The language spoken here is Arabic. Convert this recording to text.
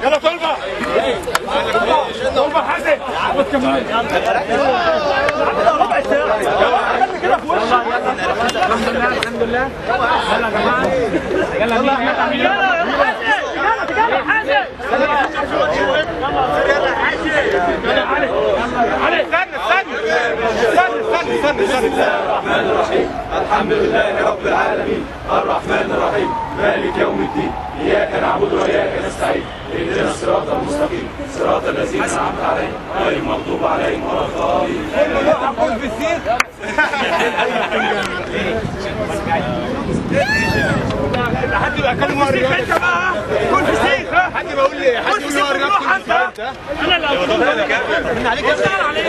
يلا طلبة طلبة حازم ربع ساعة كده في وشك الحمد لله يلا يا جماعة يلا حازم علي استنى الرحمن الرحيم الحمد لله رب العالمين الرحمن الرحيم مالك يوم الدين إياك نعبد وإياك نستعين اهدنا الصراط المستقيم صراط الذين أنعمت عليهم غير المغضوب عليهم ولا الضالين. قول في السير حد يبقى كلمة ورقة انت بقى كل في السير حد بيقول لي حد يقول لي ورقة انت انا اللي هقول لك عليك اشتغل عليك